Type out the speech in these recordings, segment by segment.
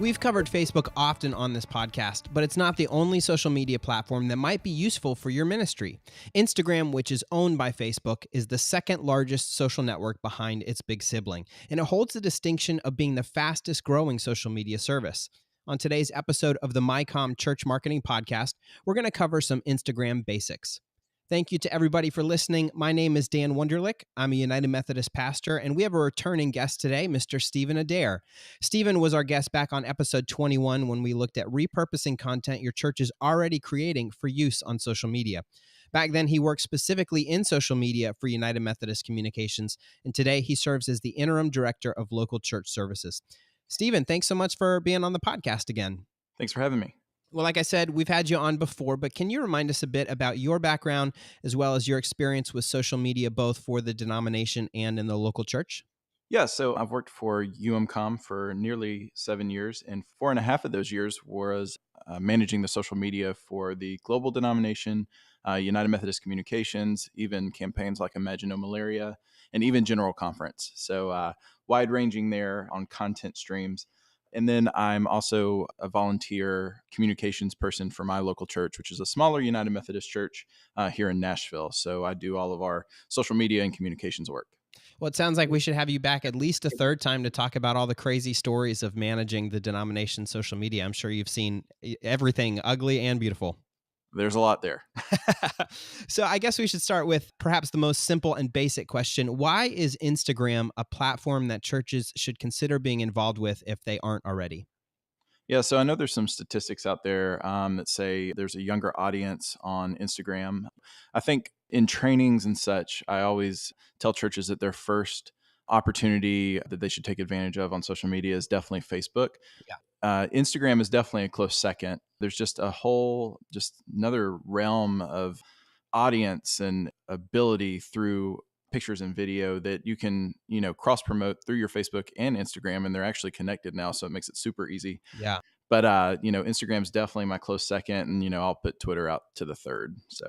We've covered Facebook often on this podcast, but it's not the only social media platform that might be useful for your ministry. Instagram, which is owned by Facebook, is the second largest social network behind its big sibling, and it holds the distinction of being the fastest growing social media service. On today's episode of the MyCom Church Marketing Podcast, we're going to cover some Instagram basics. Thank you to everybody for listening. My name is Dan Wunderlich. I'm a United Methodist pastor, and we have a returning guest today, Mr. Stephen Adair. Stephen was our guest back on episode 21 when we looked at repurposing content your church is already creating for use on social media. Back then, he worked specifically in social media for United Methodist Communications, and today he serves as the interim director of local church services. Stephen, thanks so much for being on the podcast again. Thanks for having me. Well, like I said, we've had you on before, but can you remind us a bit about your background as well as your experience with social media, both for the denomination and in the local church? Yeah, so I've worked for MyCom for nearly 7 years, and 4.5 of those years was managing the social media for the global denomination, United Methodist Communications, even campaigns like Imagine No Malaria, and even General Conference. So wide-ranging there on content streams. And then I'm also a volunteer communications person for my local church, which is a smaller United Methodist church here in Nashville. So I do all of our social media and communications work. Well, it sounds like we should have you back at least a third time to talk about all the crazy stories of managing the denomination social media. I'm sure you've seen everything ugly and beautiful. There's a lot there. So I guess we should start with perhaps the most simple and basic question. Why is Instagram a platform that churches should consider being involved with if they aren't already? Yeah, so I know there's some statistics out there that say there's a younger audience on Instagram. I think in trainings and such, I always tell churches that their first opportunity that they should take advantage of on social media is definitely Facebook. Yeah. Instagram is definitely a close second. There's just another realm of audience and ability through pictures and video that you can, cross promote through your Facebook and Instagram, and they're actually connected now. So it makes it super easy. Yeah. But, Instagram's definitely my close second, and, I'll put Twitter out to the third. So.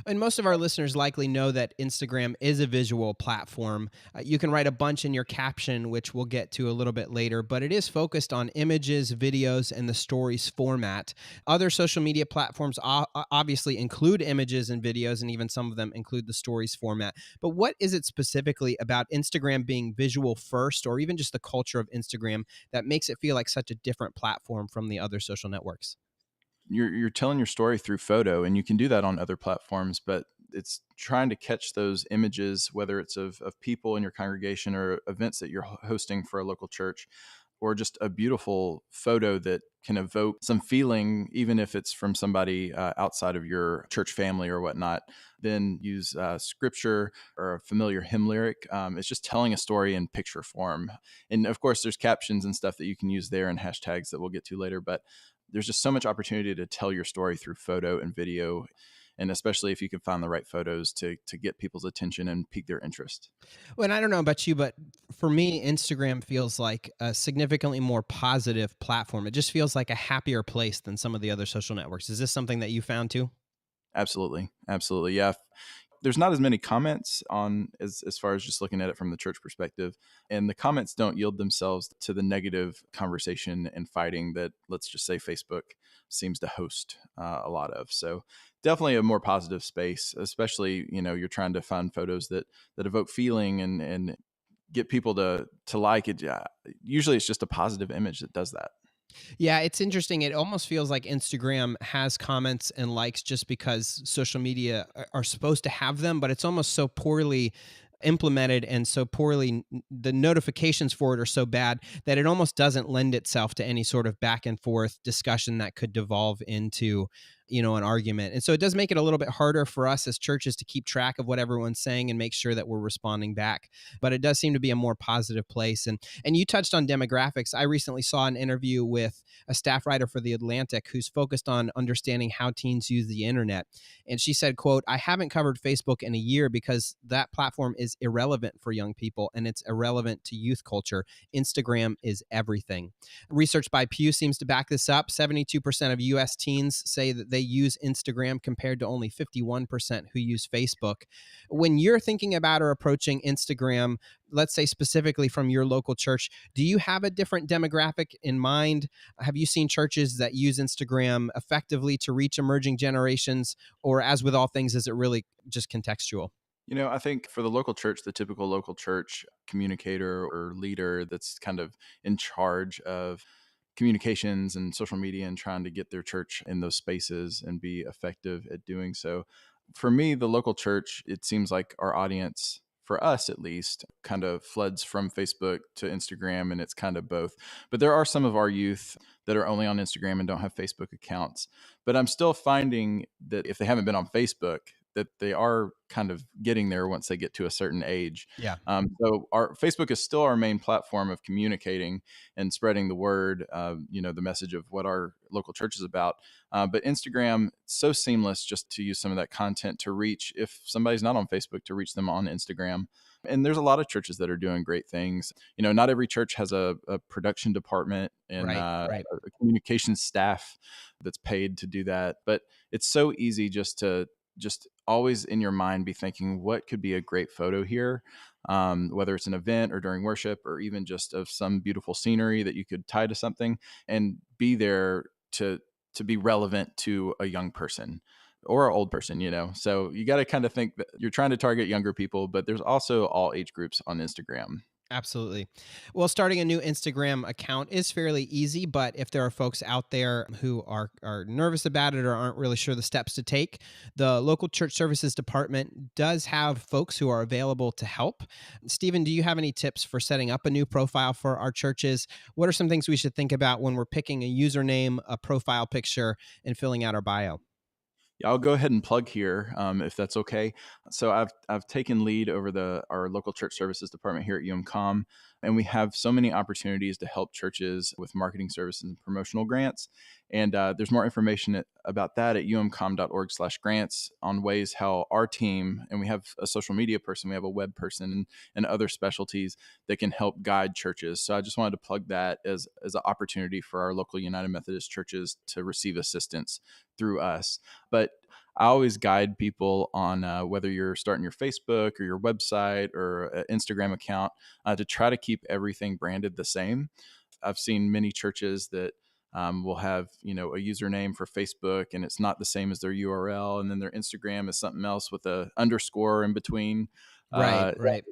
And most of our listeners likely know that Instagram is a visual platform. You can write a bunch in your caption, which we'll get to a little bit later, but it is focused on images, videos, and the stories format. Other social media platforms obviously include images and videos, and even some of them include the stories format. But what is it specifically about Instagram being visual first, or even just the culture of Instagram, that makes it feel like such a different platform from the other social networks? You're telling your story through photo, and you can do that on other platforms, but it's trying to catch those images, whether it's of people in your congregation or events that you're hosting for a local church, or just a beautiful photo that can evoke some feeling, even if it's from somebody outside of your church family or whatnot. Then use scripture or a familiar hymn lyric. It's just telling a story in picture form. And of course, there's captions and stuff that you can use there and hashtags that we'll get to later, but there's just so much opportunity to tell your story through photo and video, and especially if you can find the right photos to get people's attention and pique their interest. Well, and I don't know about you, but for me, Instagram feels like a significantly more positive platform. It just feels like a happier place than some of the other social networks. Is this something that you found too? Absolutely. Yeah. There's not as many comments on as far as just looking at it from the church perspective. And the comments don't yield themselves to the negative conversation and fighting that, let's just say, Facebook seems to host a lot of. So definitely a more positive space, especially, you're trying to find photos that evoke feeling and get people to like it. Usually it's just a positive image that does that. Yeah, it's interesting. It almost feels like Instagram has comments and likes just because social media are supposed to have them, but it's almost so poorly implemented and so poorly, the notifications for it are so bad that it almost doesn't lend itself to any sort of back and forth discussion that could devolve into an argument. And so it does make it a little bit harder for us as churches to keep track of what everyone's saying and make sure that we're responding back. But it does seem to be a more positive place. And you touched on demographics. I recently saw an interview with a staff writer for The Atlantic who's focused on understanding how teens use the internet. And she said, quote, "I haven't covered Facebook in a year because that platform is irrelevant for young people and it's irrelevant to youth culture. Instagram is everything." Research by Pew seems to back this up. 72% of U.S. teens say that they use Instagram compared to only 51% who use Facebook. When you're thinking about or approaching Instagram, let's say specifically from your local church, do you have a different demographic in mind? Have you seen churches that use Instagram effectively to reach emerging generations, or as with all things, is it really just contextual? I think for the local church, the typical local church communicator or leader that's kind of in charge of communications and social media and trying to get their church in those spaces and be effective at doing so. For me, the local church, it seems like our audience, for us at least, kind of floods from Facebook to Instagram, and it's kind of both. But there are some of our youth that are only on Instagram and don't have Facebook accounts. But I'm still finding that if they haven't been on Facebook, that they are kind of getting there once they get to a certain age. Yeah. So our Facebook is still our main platform of communicating and spreading the word, the message of what our local church is about. But Instagram, so seamless just to use some of that content to reach, if somebody's not on Facebook, to reach them on Instagram. And there's a lot of churches that are doing great things. Not every church has a production department and Right, right. a communications staff that's paid to do that. But it's so easy just always in your mind be thinking, what could be a great photo here? Whether it's an event or during worship or even just of some beautiful scenery that you could tie to something and be there to be relevant to a young person or an old person. So you got to kind of think that you're trying to target younger people, but there's also all age groups on Instagram. Absolutely. Well, starting a new Instagram account is fairly easy, but if there are folks out there who are nervous about it or aren't really sure the steps to take, the local church services department does have folks who are available to help. Stephen, do you have any tips for setting up a new profile for our churches? What are some things we should think about when we're picking a username, a profile picture, and filling out our bio? Yeah, I'll go ahead and plug here, if that's okay. So I've taken lead over our local church services department here at UMCom, and we have so many opportunities to help churches with marketing services and promotional grants. And there's more information about that at umcom.org/grants on ways how our team, and we have a social media person, we have a web person, and other specialties that can help guide churches. So I just wanted to plug that as an opportunity for our local United Methodist churches to receive assistance through us. But I always guide people on whether you're starting your Facebook or your website or an Instagram account to try to keep everything branded the same. I've seen many churches that will have a username for Facebook and it's not the same as their URL, and then their Instagram is something else with a underscore in between. Right, Uh, right.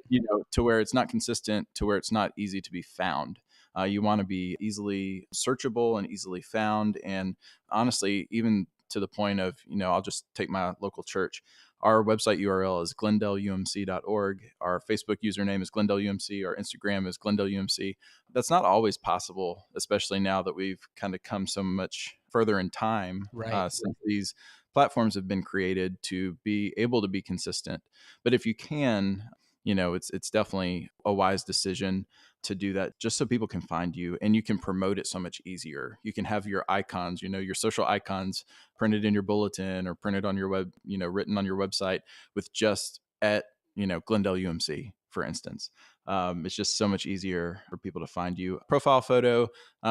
to where it's not consistent, to where it's not easy to be found. You want to be easily searchable and easily found, and honestly, even to the point of, I'll just take my local church. Our website URL is glendaleumc.org. Our Facebook username is glendaleumc. Our Instagram is glendaleumc. That's not always possible, especially now that we've kind of come so much further in time Right. since these platforms have been created to be able to be consistent. But if you can, it's definitely a wise decision to do that just so people can find you and you can promote it so much easier. You can have your icons, your social icons printed in your bulletin or printed on your web, written on your website with just at, Glendale UMC, for instance. It's just so much easier for people to find you. Profile photo,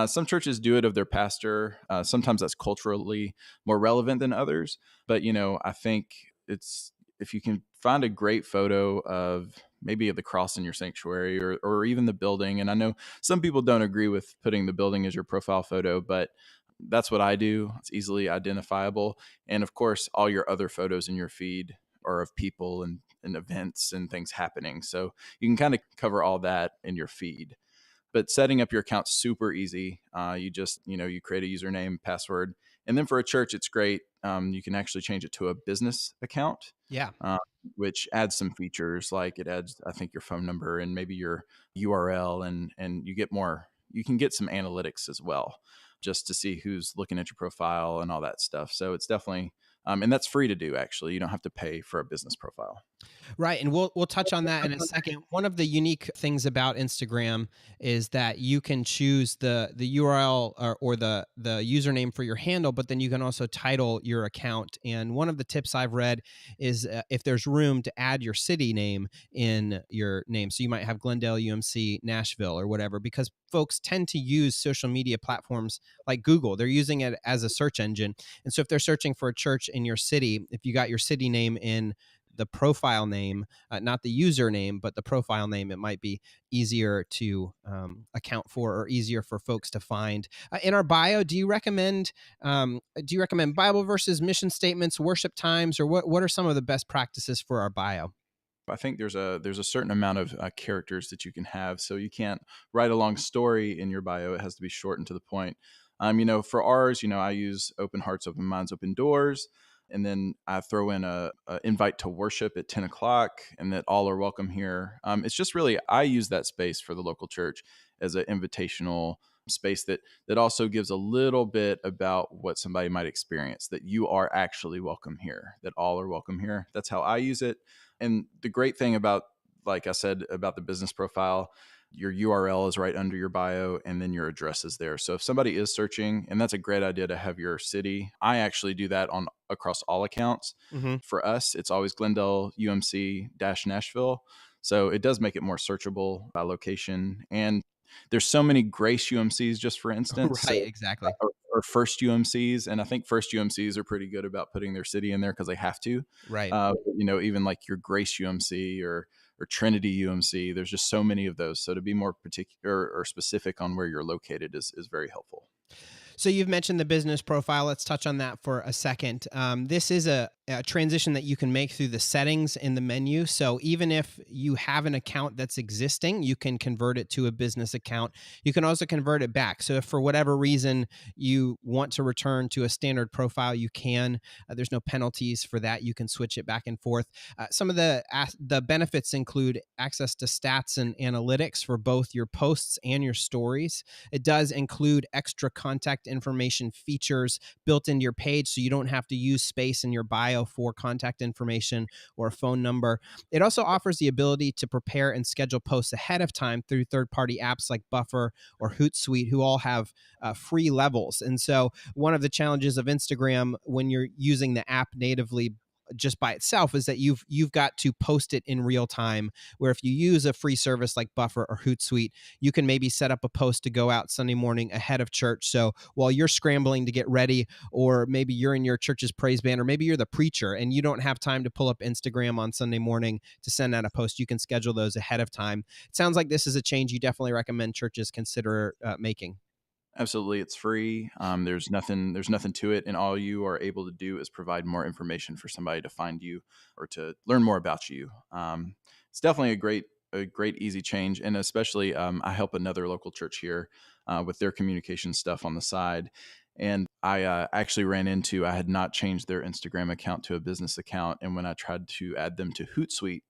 some churches do it of their pastor. Sometimes that's culturally more relevant than others. But, I think if you can find a great photo of maybe the cross in your sanctuary or even the building. And I know some people don't agree with putting the building as your profile photo, but that's what I do. It's easily identifiable. And of course, all your other photos in your feed are of people and events and things happening. So you can kind of cover all that in your feed. But setting up your account super easy. You just, you create a username, password. And then for a church, it's great. You can actually change it to a business account, Yeah. uh, which adds some features, like it adds, I think, your phone number and maybe your URL, and you can get some analytics as well, just to see who's looking at your profile and all that stuff. So it's definitely And that's free to do, actually. You don't have to pay for a business profile. Right, and we'll touch on that in a second. One of the unique things about Instagram is that you can choose the URL or the username for your handle, but then you can also title your account. And one of the tips I've read is if there's room to add your city name in your name. So you might have Glendale, UMC, Nashville, or whatever, because folks tend to use social media platforms like Google. They're using it as a search engine. And so if they're searching for a church in your city, if you got your city name in the profile name, not the username, but the profile name, it might be easier to account for or easier for folks to find. In our bio, do you recommend Bible verses, mission statements, worship times, or what are some of the best practices for our bio? I think there's a certain amount of characters that you can have, so you can't write a long story in your bio. It has to be short and to the point. For ours, I use open hearts, open minds, open doors, and then I throw in a invite to worship at 10 o'clock, and that all are welcome here. It's just really I use that space for the local church as an invitational space that also gives a little bit about what somebody might experience, that you are actually welcome here, that all are welcome here. That's how I use it. And the great thing about, like I said, about the business profile, your URL is right under your bio and then your address is there. So if somebody is searching, and that's a great idea to have your city, I actually do that on across all accounts. Mm-hmm. For us, it's always Glendale UMC dash Nashville. So it does make it more searchable by location. And there's so many Grace UMCs, just for instance. Right, So exactly. or first UMCs, and I think first UMCs are pretty good about putting their city in there because they have to. Right. Even like your Grace UMC or Trinity UMC, there's just so many of those. So to be more particular or specific on where you're located is very helpful. So you've mentioned the business profile. Let's touch on that for a second. This is a transition that you can make through the settings in the menu. So even if you have an account that's existing, you can convert it to a business account. You can also convert it back. So if for whatever reason you want to return to a standard profile, you can. There's no penalties for that. You can switch it back and forth. Some of the benefits include access to stats and analytics for both your posts and your stories. It does include extra contact information features built into your page, so you don't have to use space in your bio for contact information or a phone number. It also offers the ability to prepare and schedule posts ahead of time through third-party apps like Buffer or Hootsuite, who all have free levels. And so one of the challenges of Instagram when you're using the app natively just by itself is that you've got to post it in real time, where if you use a free service like Buffer or Hootsuite, you can maybe set up a post to go out Sunday morning ahead of church. So while you're scrambling to get ready, or maybe you're in your church's praise band, or maybe you're the preacher and you don't have time to pull up Instagram on Sunday morning to send out a post, you can schedule those ahead of time. It sounds like this is a change you definitely recommend churches consider making. Absolutely, it's free. There's nothing to it, and all you are able to do is provide more information for somebody to find you or to learn more about you. It's definitely a great easy change, and especially I help another local church here with their communication stuff on the side, and I actually ran into I had not changed their Instagram account to a business account, and when I tried to add them to Hootsuite,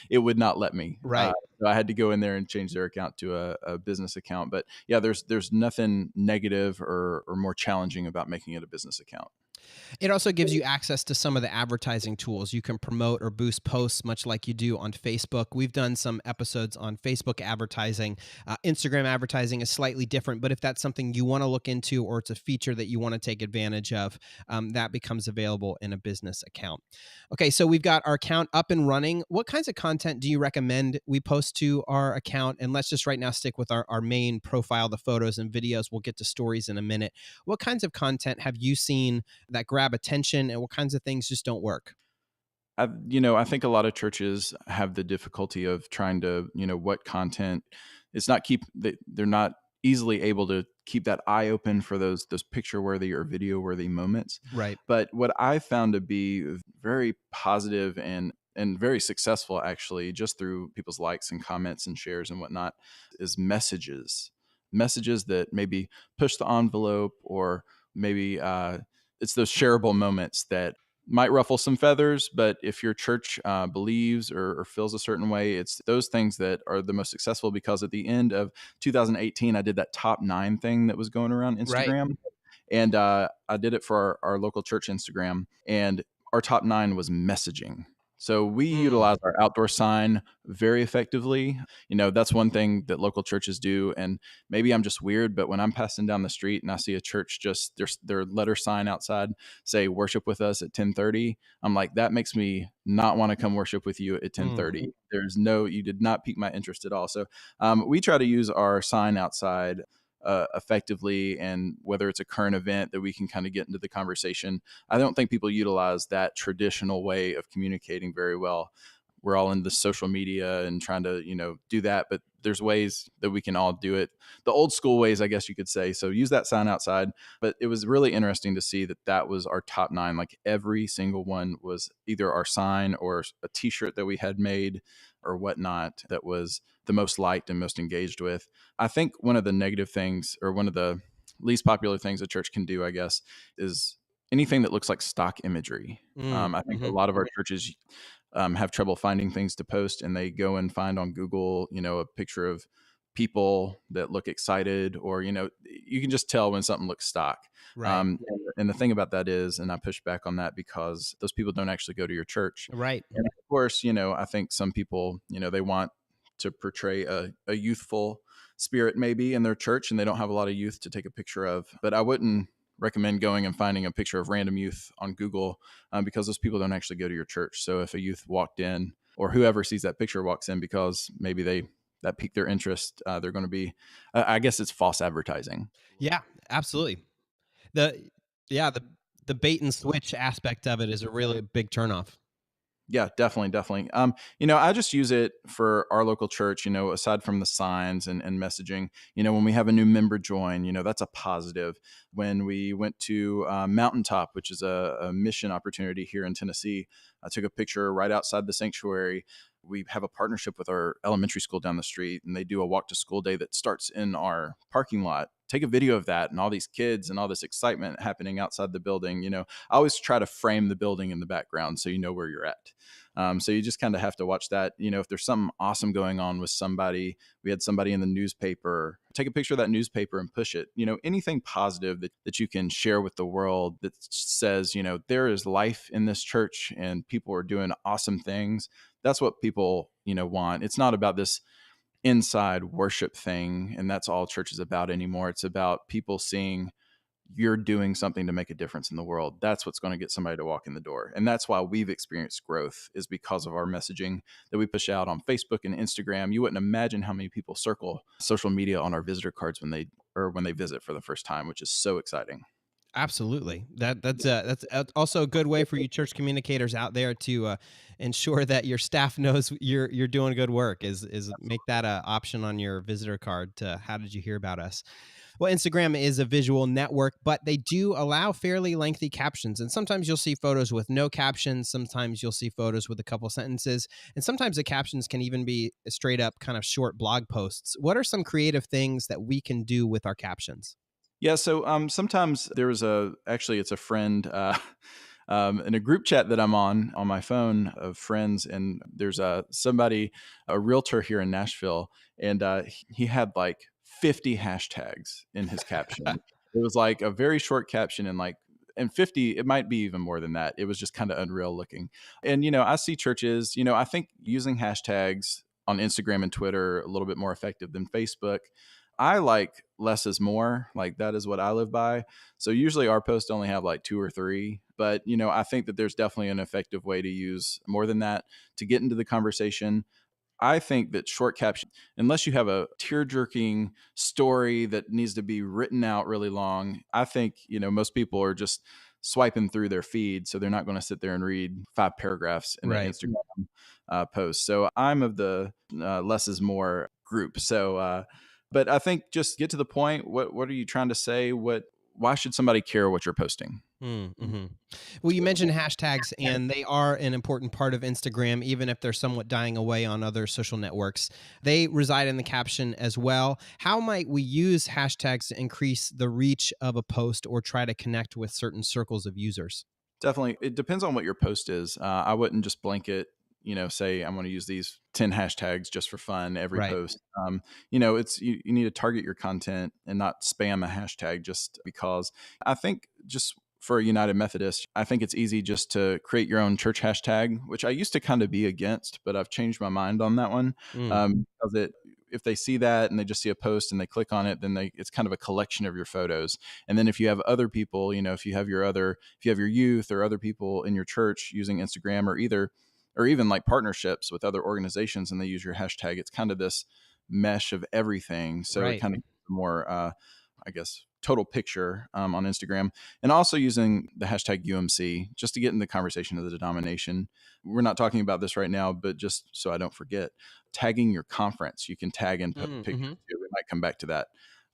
it would not let me. Right. So I had to go in there and change their account to a business account. But yeah, there's nothing negative or more challenging about making it a business account. It also gives you access to some of the advertising tools. You can promote or boost posts much like you do on Facebook. We've done some episodes on Facebook advertising. Instagram advertising is slightly different, but if that's something you want to look into or it's a feature that you want to take advantage of, that becomes available in a business account. Okay, so we've got our account up and running. What kinds of content do you recommend we post to our account? And let's just right now stick with our main profile, the photos and videos. We'll get to stories in a minute. What kinds of content have you seen that grab attention, and what kinds of things just don't work? I think a lot of churches have the difficulty of trying to, what content. It's not they're not easily able to keep that eye open for those picture worthy or video worthy moments. Right. But what I found to be very positive and very successful, actually, just through people's likes and comments and shares and whatnot, is messages that maybe push the envelope, or maybe it's those shareable moments that might ruffle some feathers. But if your church believes or feels a certain way, it's those things that are the most successful. Because at the end of 2018, I did that top 9 thing that was going around Right. Instagram, And I did it for our local church Instagram, and our top 9 was messaging. So we Mm, utilize our outdoor sign very effectively. That's one thing that local churches do. And maybe I'm just weird, but when I'm passing down the street and I see a church, just their letter sign outside say worship with us at 10:30, I'm like, that makes me not want to come worship with you at mm. 10:30. You did not pique my interest at all. So we try to use our sign outside effectively, and whether it's a current event that we can kind of get into the conversation. I don't think people utilize that traditional way of communicating very well. We're all in the social media and trying to, do that, but there's ways that we can all do it. The old school ways, I guess you could say. So use that sign outside. But it was really interesting to see that that was our top 9. Like every single one was either our sign or a t-shirt that we had made or whatnot that was the most liked and most engaged with. I think one of the negative things, or one of the least popular things a church can do, I guess, is anything that looks like stock imagery. Mm, I think a mhm. lot of our churches have trouble finding things to post, and they go and find on Google, a picture of people that look excited, or you can just tell when something looks stock. Right. And the thing about that is, and I push back on that because those people don't actually go to your church. Right. And of course, I think some people, they want to portray a youthful spirit maybe in their church, and they don't have a lot of youth to take a picture of. But I wouldn't recommend going and finding a picture of random youth on Google, because those people don't actually go to your church. So if a youth walked in, or whoever sees that picture walks in because maybe that piqued their interest, they're going to be, I guess it's false advertising. Yeah, absolutely. The yeah, the bait and switch aspect of it is a really big turnoff. Yeah, definitely, definitely. I just use it for our local church, aside from the signs and messaging. When we have a new member join, that's a positive. When we went to Mountaintop, which is a mission opportunity here in Tennessee, I took a picture right outside the sanctuary. We have a partnership with our elementary school down the street, and they do a walk to school day that starts in our parking lot. Take a video of that and all these kids and all this excitement happening outside the building. I always try to frame the building in the background so you know where you're at. So you just kind of have to watch that. If there's something awesome going on with somebody, we had somebody in the newspaper, take a picture of that newspaper and push it. Anything positive that you can share with the world that says, there is life in this church and people are doing awesome things. That's what people, want. It's not about this inside worship thing, and that's all church is about anymore. It's about people seeing you're doing something to make a difference in the world. That's what's going to get somebody to walk in the door. And that's why we've experienced growth, is because of our messaging that we push out on Facebook and Instagram. You wouldn't imagine how many people circle social media on our visitor cards when they visit for the first time, which is so exciting. Absolutely. That's also a good way for you church communicators out there to ensure that your staff knows you're doing good work. Is make that a option on your visitor card to how did you hear about us? Well, Instagram is a visual network, but they do allow fairly lengthy captions. And sometimes you'll see photos with no captions. Sometimes you'll see photos with a couple sentences. And sometimes the captions can even be straight up kind of short blog posts. What are some creative things that we can do with our captions? Yeah, so sometimes there was actually it's a friend in a group chat that I'm on my phone of friends, and there's a realtor here in Nashville, and he had like 50 hashtags in his caption. It was like a very short caption, and 50, it might be even more than that. It was just kind of unreal looking. And I see churches, I think using hashtags on Instagram and Twitter a little bit more effective than Facebook. I like less is more. Like that is what I live by. So usually our posts only have like 2 or 3, but I think that there's definitely an effective way to use more than that to get into the conversation. I think that short caption, unless you have a tear jerking story that needs to be written out really long, I think, most people are just swiping through their feed. So they're not going to sit there and read 5 paragraphs in an Right. Instagram post. So I'm of the less is more group. But I think just get to the point. What are you trying to say? Why should somebody care what you're posting? Mm-hmm. Well, you mentioned hashtags, and they are an important part of Instagram, even if they're somewhat dying away on other social networks. They reside in the caption as well. How might we use hashtags to increase the reach of a post or try to connect with certain circles of users? Definitely. It depends on what your post is. I wouldn't just blanket say I'm going to use these 10 hashtags just for fun every Right. post. It's you need to target your content and not spam a hashtag just because. I think just for a United Methodist, I think it's easy just to create your own church hashtag, which I used to kind of be against, but I've changed my mind on that one. Mm. Because if they see that and they just see a post and they click on it, then it's kind of a collection of your photos. And then if you have other people, if you have your youth or other people in your church using Instagram or even like partnerships with other organizations and they use your hashtag, it's kind of this mesh of everything. So it Right. kind of more, I guess, total picture on Instagram, and also using the hashtag UMC just to get in the conversation of the denomination. We're not talking about this right now, but just so I don't forget, tagging your conference. You can tag and put pictures Mm-hmm. too. We might come back to that,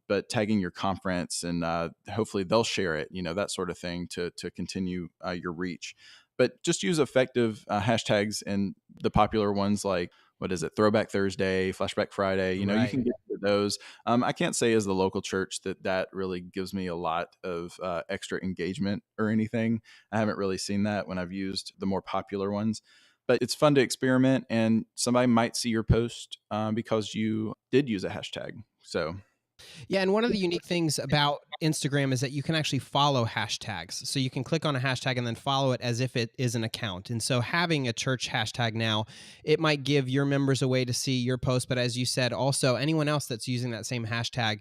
but tagging your conference and hopefully they'll share it, that sort of thing to continue your reach. But just use effective hashtags and the popular ones like, what is it, Throwback Thursday, Flashback Friday. You Right. can get to those. I can't say as the local church that really gives me a lot of extra engagement or anything. I haven't really seen that when I've used the more popular ones. But it's fun to experiment, and somebody might see your post because you did use a hashtag. So Yeah, and one of the unique things about Instagram is that you can actually follow hashtags. So you can click on a hashtag and then follow it as if it is an account. And so having a church hashtag now, it might give your members a way to see your post. But as you said, also anyone else that's using that same hashtag,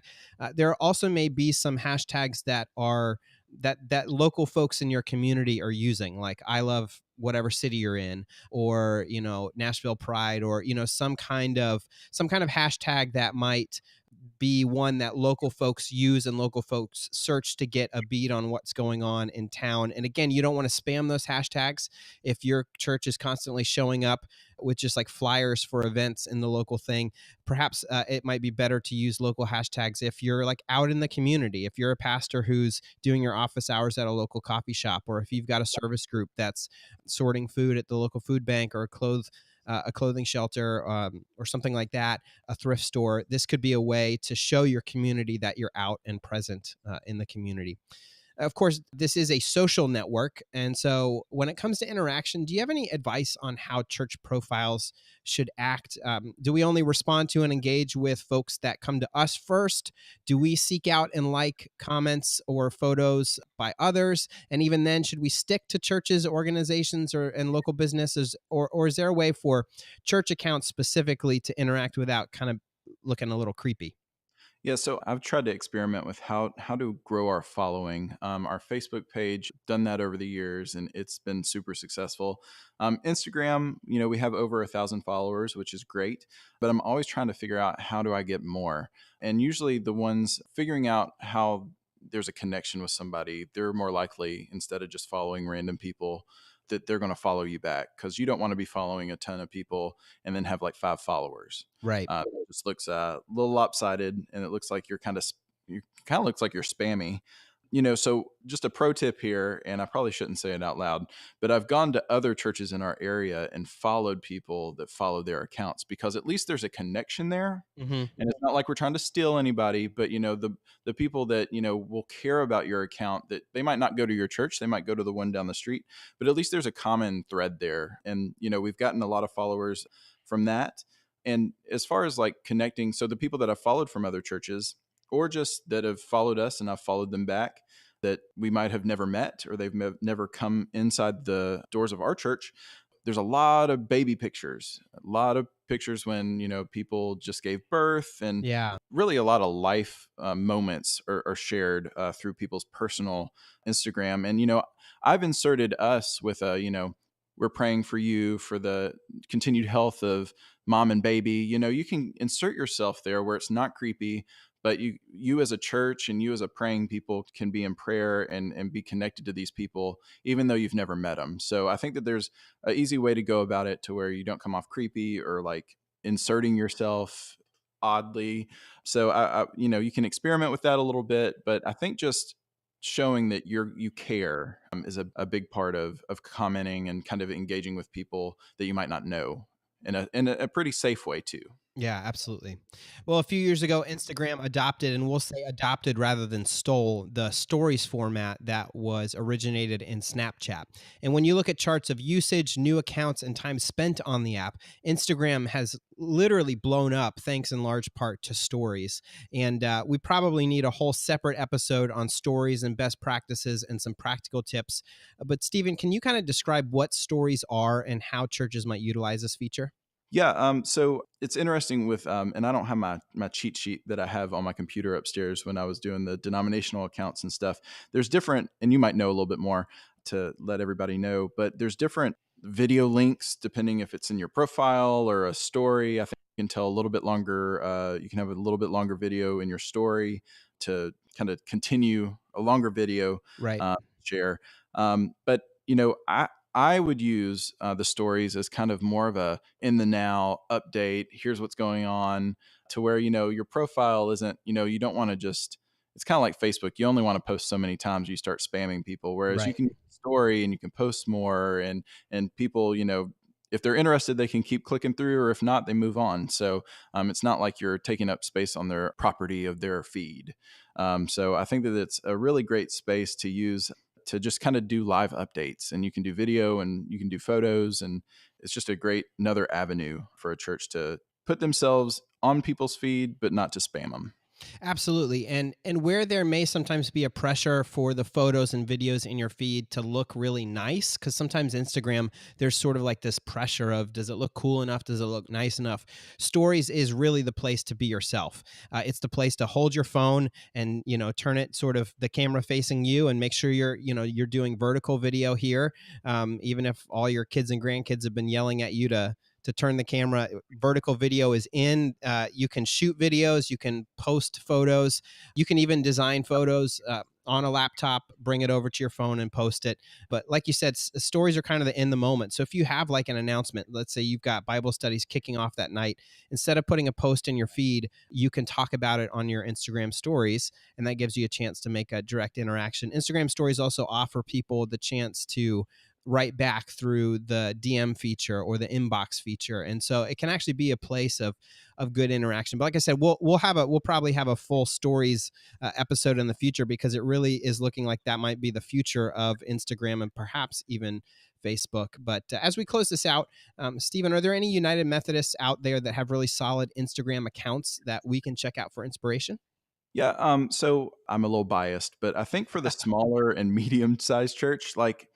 there also may be some hashtags that are that local folks in your community are using, like I love whatever city you're in, or Nashville Pride, or some kind of hashtag that might be one that local folks use and local folks search to get a beat on what's going on in town. And again, you don't want to spam those hashtags. If your church is constantly showing up with just like flyers for events in the local thing, perhaps it might be better to use local hashtags if you're like out in the community, if you're a pastor who's doing your office hours at a local coffee shop, or if you've got a service group that's sorting food at the local food bank, or a clothing shelter, or something like that, a thrift store. This could be a way to show your community that you're out and present in the community. Of course, this is a social network. And so when it comes to interaction, do you have any advice on how church profiles should act? Do we only respond to and engage with folks that come to us first? Do we seek out and like comments or photos by others? And even then, should we stick to churches, organizations, and local businesses? Or is there a way for church accounts specifically to interact without kind of looking a little creepy? yeah, so I've tried to experiment with how to grow our following. Our Facebook page, done that over the years, and it's been super successful. Instagram, we have over 1,000 followers, which is great. But I'm always trying to figure out how do I get more. And usually, the ones figuring out how there's a connection with somebody, they're more likely, instead of just following random people, that they're going to follow you back, because you don't want to be following a ton of people and then have like 5 followers. Right. It just looks a little lopsided, and it looks like you kind of looks like you're spammy. So just a pro tip here, and I probably shouldn't say it out loud, but I've gone to other churches in our area and followed people that follow their accounts, because at least there's a connection there. Hmm. And it's not like we're trying to steal anybody, but the people that will care about your account, that they might not go to your church, they might go to the one down the street, but at least there's a common thread there. And we've gotten a lot of followers from that. And as far as like connecting, so the people that I've followed from other churches, or just that have followed us and I've followed them back, that we might have never met, or they've never come inside the doors of our church, there's a lot of baby pictures, a lot of pictures when people just gave birth, and Yeah. really a lot of life moments are shared through people's personal Instagram. And I've inserted us with a we're praying for you for the continued health of mom and baby. You can insert yourself there where it's not creepy, but you as a church and you as a praying people can be in prayer and be connected to these people even though you've never met them. So I think that there's an easy way to go about it to where you don't come off creepy or like inserting yourself oddly. So you can experiment with that a little bit, but I think just showing that you care is a big part of commenting and kind of engaging with people that you might not know in a pretty safe way too. Yeah, absolutely. Well, a few years ago, Instagram adopted, and we'll say adopted rather than stole, the stories format that was originated in Snapchat. And when you look at charts of usage, new accounts, and time spent on the app, Instagram has literally blown up thanks in large part to stories. And we probably need a whole separate episode on stories and best practices and some practical tips. But, Stephen, can you kind of describe what stories are and how churches might utilize this feature? Yeah, so it's interesting with, and I don't have my cheat sheet that I have on my computer upstairs when I was doing the denominational accounts and stuff. There's different, and you might know a little bit more to let everybody know, but there's different video links depending if it's in your profile or a story. I think you can tell a little bit longer. You can have a little bit longer video in your story to kind of continue a longer video Right. share. But I would use the stories as kind of more of a in the now update. Here's what's going on, to where, your profile isn't, you don't want to just, it's kind of like Facebook. You only want to post so many times you start spamming people. Whereas you Right. can use the story and you can post more, and people, if they're interested, they can keep clicking through, or if not, they move on. So it's not like you're taking up space on their property of their feed. So I think that it's a really great space to use to just kind of do live updates, and you can do video and you can do photos, and it's just a great another avenue for a church to put themselves on people's feed but not to spam them. Absolutely. And where there may sometimes be a pressure for the photos and videos in your feed to look really nice, cuz sometimes Instagram there's sort of like this pressure of, does it look cool enough? Does it look nice enough? Stories is really the place to be yourself. It's the place to hold your phone and, turn it sort of the camera facing you, and make sure you're doing vertical video here. Even if all your kids and grandkids have been yelling at you to turn the camera, vertical video is in. You can shoot videos, you can post photos, you can even design photos on a laptop, bring it over to your phone and post it. But like you said, stories are kind of the in the moment. So if you have like an announcement, let's say you've got Bible studies kicking off that night, instead of putting a post in your feed, you can talk about it on your Instagram stories, and that gives you a chance to make a direct interaction. Instagram stories also offer people the chance to write back through the DM feature or the inbox feature, and so it can actually be a place of good interaction. But like I said, we'll probably have a full stories episode in the future, because it really is looking like that might be the future of Instagram and perhaps even Facebook. But as we close this out, Stephen, are there any United Methodists out there that have really solid Instagram accounts that we can check out for inspiration? Yeah, so I'm a little biased, but I think for the smaller and medium-sized church, like,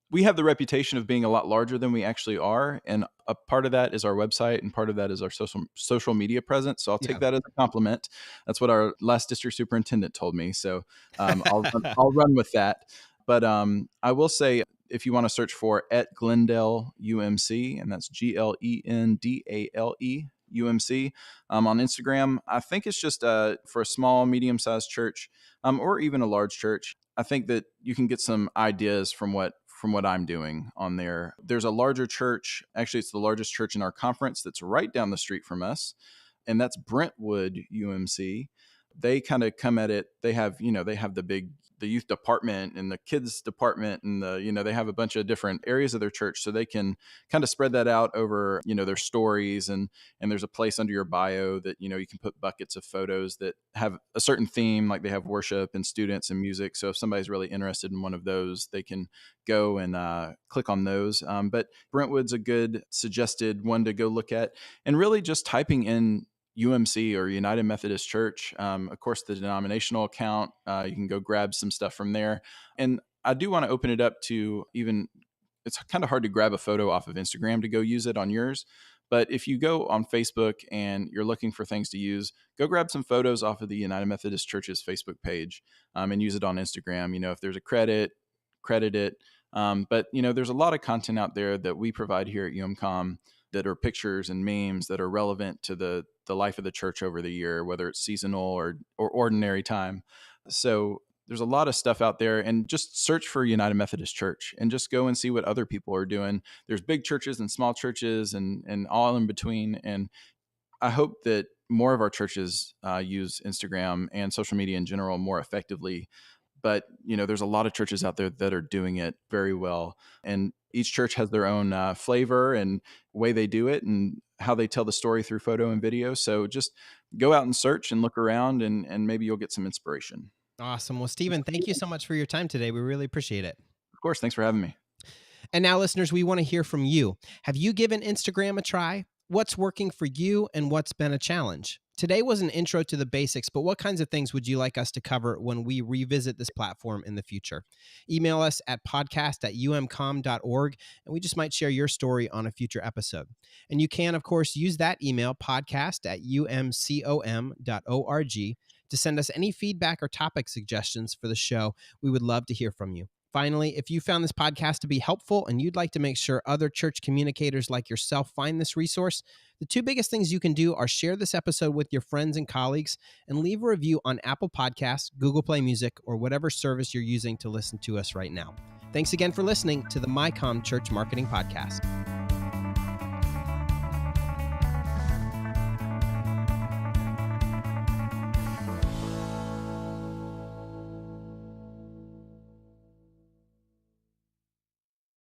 we have the reputation of being a lot larger than we actually are, and a part of that is our website, and part of that is our social media presence. So I'll take Yeah. that as a compliment. That's what our last district superintendent told me. So I'll run with that. But I will say, if you want to search for at Glendale UMC, and that's Glendale UMC, on Instagram. I think it's just for a small, medium sized church, or even a large church. I think that you can get some ideas from what I'm doing on there. There's a larger church. Actually, it's the largest church in our conference that's right down the street from us, and that's Brentwood UMC. They kind of come at it. They have the youth department and the kids department, and they have a bunch of different areas of their church, so they can kind of spread that out over their stories, and there's a place under your bio that you can put buckets of photos that have a certain theme, like they have worship and students and music. So if somebody's really interested in one of those, they can go and click on those. But Brentwood's a good suggested one to go look at, and really just typing in UMC or United Methodist Church. Of course, the denominational account, you can go grab some stuff from there. And I do want to open it up to even, it's kind of hard to grab a photo off of Instagram to go use it on yours. But if you go on Facebook and you're looking for things to use, go grab some photos off of the United Methodist Church's Facebook page, and use it on Instagram. If there's a credit it. But there's a lot of content out there that we provide here at UMCOM that are pictures and memes that are relevant to the life of the church over the year, whether it's seasonal or ordinary time. So there's a lot of stuff out there, and just search for United Methodist Church and just go and see what other people are doing. There's big churches and small churches and all in between. And I hope that more of our churches use Instagram and social media in general more effectively, But, there's a lot of churches out there that are doing it very well. And each church has their own flavor and way they do it and how they tell the story through photo and video. So just go out and search and look around, and maybe you'll get some inspiration. Awesome. Well, Stephen, thank you so much for your time today. We really appreciate it. Of course. Thanks for having me. And now, listeners, we want to hear from you. Have you given Instagram a try? What's working for you and what's been a challenge? Today was an intro to the basics, but what kinds of things would you like us to cover when we revisit this platform in the future? Email us at podcast@umcom.org, and we just might share your story on a future episode. And you can, of course, use that email, podcast@umcom.org, to send us any feedback or topic suggestions for the show. We would love to hear from you. Finally, if you found this podcast to be helpful and you'd like to make sure other church communicators like yourself find this resource, the two biggest things you can do are share this episode with your friends and colleagues and leave a review on Apple Podcasts, Google Play Music, or whatever service you're using to listen to us right now. Thanks again for listening to the MyCom Church Marketing Podcast.